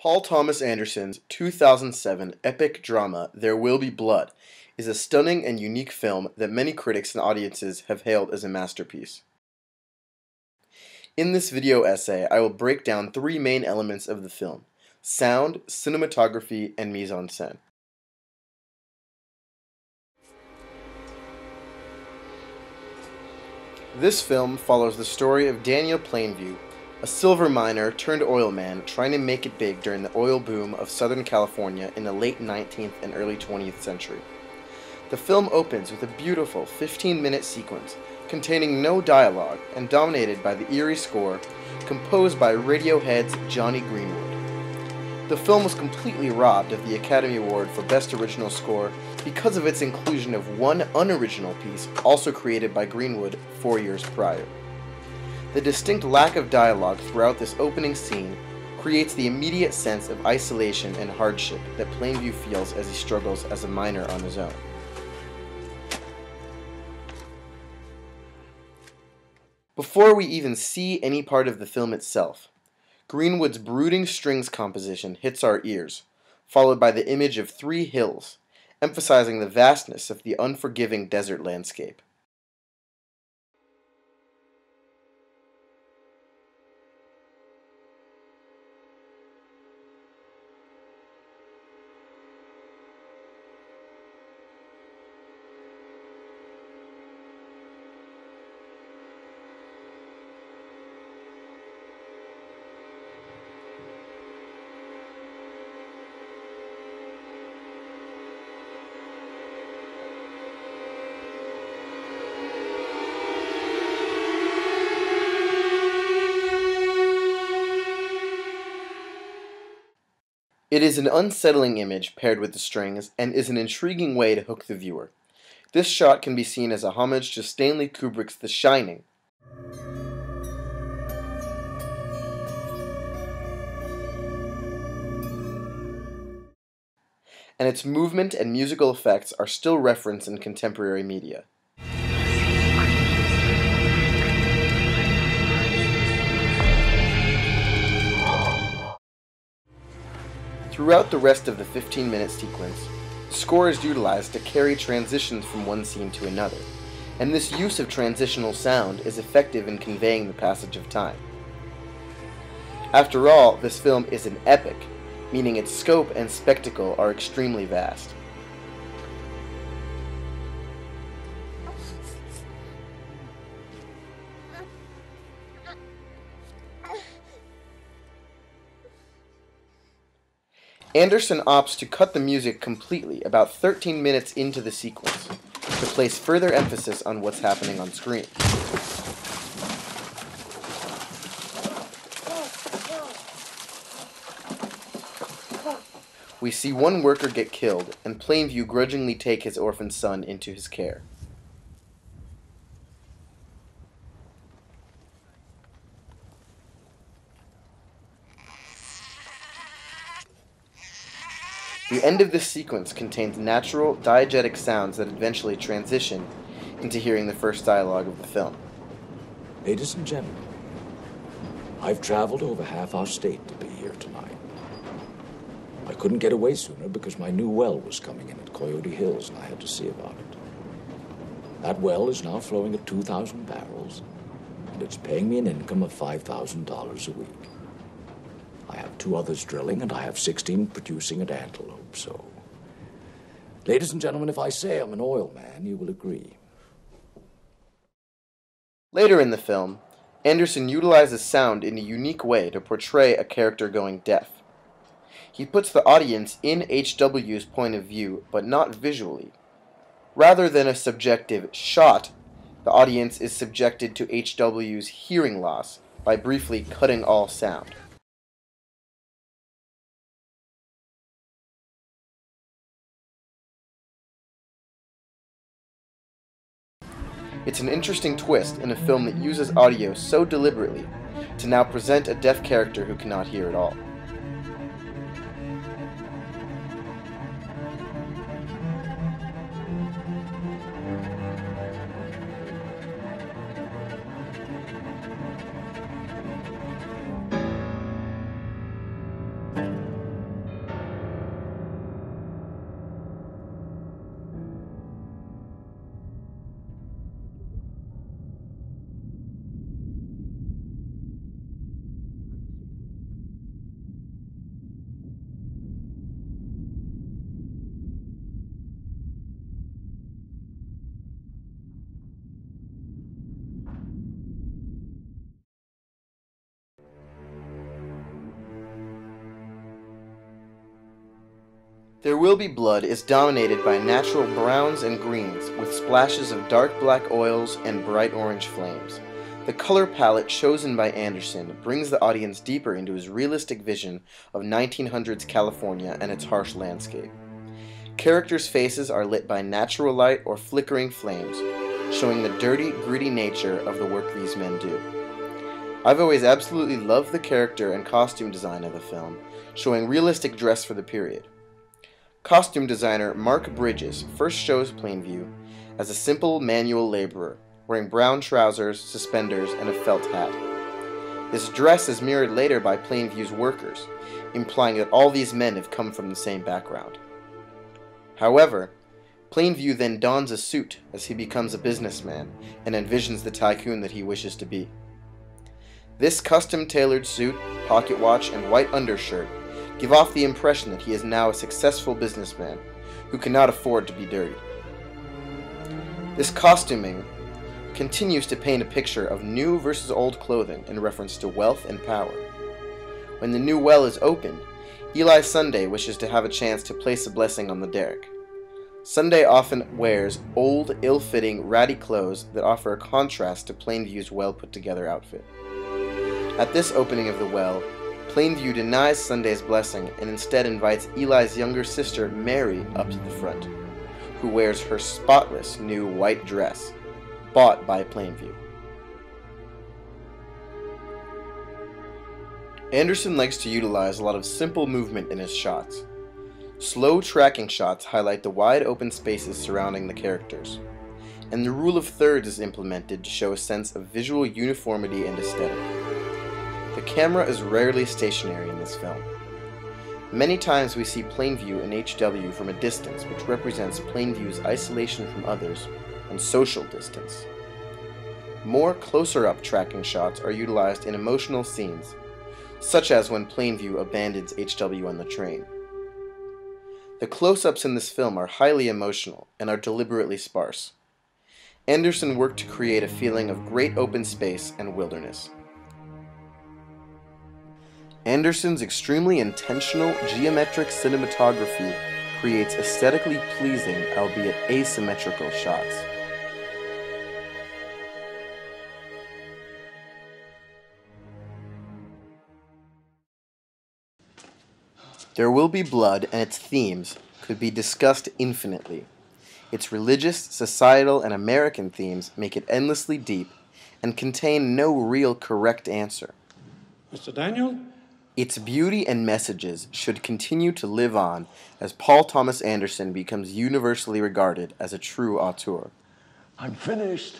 Paul Thomas Anderson's 2007 epic drama There Will Be Blood is a stunning and unique film that many critics and audiences have hailed as a masterpiece. In this video essay, I will break down three main elements of the film: sound, cinematography, and mise-en-scène. This film follows the story of Daniel Plainview, a silver miner turned oil man trying to make it big during the oil boom of Southern California in the late 19th and early 20th century. The film opens with a beautiful 15-minute sequence containing no dialogue and dominated by the eerie score composed by Radiohead's Jonny Greenwood. The film was completely robbed of the Academy Award for Best Original Score because of its inclusion of one unoriginal piece also created by Greenwood 4 years prior. The distinct lack of dialogue throughout this opening scene creates the immediate sense of isolation and hardship that Plainview feels as he struggles as a miner on his own. Before we even see any part of the film itself, Greenwood's brooding strings composition hits our ears, followed by the image of three hills, emphasizing the vastness of the unforgiving desert landscape. It is an unsettling image paired with the strings and is an intriguing way to hook the viewer. This shot can be seen as a homage to Stanley Kubrick's The Shining. And its movement and musical effects are still referenced in contemporary media. Throughout the rest of the 15-minute sequence, the score is utilized to carry transitions from one scene to another, and this use of transitional sound is effective in conveying the passage of time. After all, this film is an epic, meaning its scope and spectacle are extremely vast. Anderson opts to cut the music completely about 13 minutes into the sequence, to place further emphasis on what's happening on screen. We see one worker get killed, and Plainview grudgingly take his orphan son into his care. The end of this sequence contains natural, diegetic sounds that eventually transition into hearing the first dialogue of the film. Ladies and gentlemen, I've traveled over half our state to be here tonight. I couldn't get away sooner because my new well was coming in at Coyote Hills and I had to see about it. That well is now flowing at 2,000 barrels and it's paying me an income of $5,000 a week. I have 2 others drilling, and I have 16 producing at Antelope, so... Ladies and gentlemen, if I say I'm an oil man, you will agree. Later in the film, Anderson utilizes sound in a unique way to portray a character going deaf. He puts the audience in H.W.'s point of view, but not visually. Rather than a subjective shot, the audience is subjected to H.W.'s hearing loss by briefly cutting all sound. It's an interesting twist in a film that uses audio so deliberately to now present a deaf character who cannot hear at all. There Will Be Blood is dominated by natural browns and greens, with splashes of dark black oils and bright orange flames. The color palette chosen by Anderson brings the audience deeper into his realistic vision of 1900s California and its harsh landscape. Characters' faces are lit by natural light or flickering flames, showing the dirty, gritty nature of the work these men do. I've always absolutely loved the character and costume design of the film, showing realistic dress for the period. Costume designer Mark Bridges first shows Plainview as a simple manual laborer, wearing brown trousers, suspenders, and a felt hat. This dress is mirrored later by Plainview's workers, implying that all these men have come from the same background. However, Plainview then dons a suit as he becomes a businessman and envisions the tycoon that he wishes to be. This custom-tailored suit, pocket watch, and white undershirt give off the impression that he is now a successful businessman who cannot afford to be dirty. This costuming continues to paint a picture of new versus old clothing in reference to wealth and power. When the new well is opened, Eli Sunday wishes to have a chance to place a blessing on the derrick. Sunday often wears old, ill-fitting, ratty clothes that offer a contrast to Plainview's well-put-together outfit. At this opening of the well, Plainview denies Sunday's blessing and instead invites Eli's younger sister, Mary, up to the front, who wears her spotless new white dress, bought by Plainview. Anderson likes to utilize a lot of simple movement in his shots. Slow tracking shots highlight the wide open spaces surrounding the characters, and the rule of thirds is implemented to show a sense of visual uniformity and aesthetic. The camera is rarely stationary in this film. Many times we see Plainview and HW from a distance, which represents Plainview's isolation from others and social distance. More closer-up tracking shots are utilized in emotional scenes, such as when Plainview abandons HW on the train. The close-ups in this film are highly emotional and are deliberately sparse. Anderson worked to create a feeling of great open space and wilderness. Anderson's extremely intentional geometric cinematography creates aesthetically pleasing, albeit asymmetrical shots. There Will Be Blood and its themes could be discussed infinitely. Its religious, societal, and American themes make it endlessly deep and contain no real correct answer. Mr. Daniel? Its beauty and messages should continue to live on as Paul Thomas Anderson becomes universally regarded as a true auteur. I'm finished.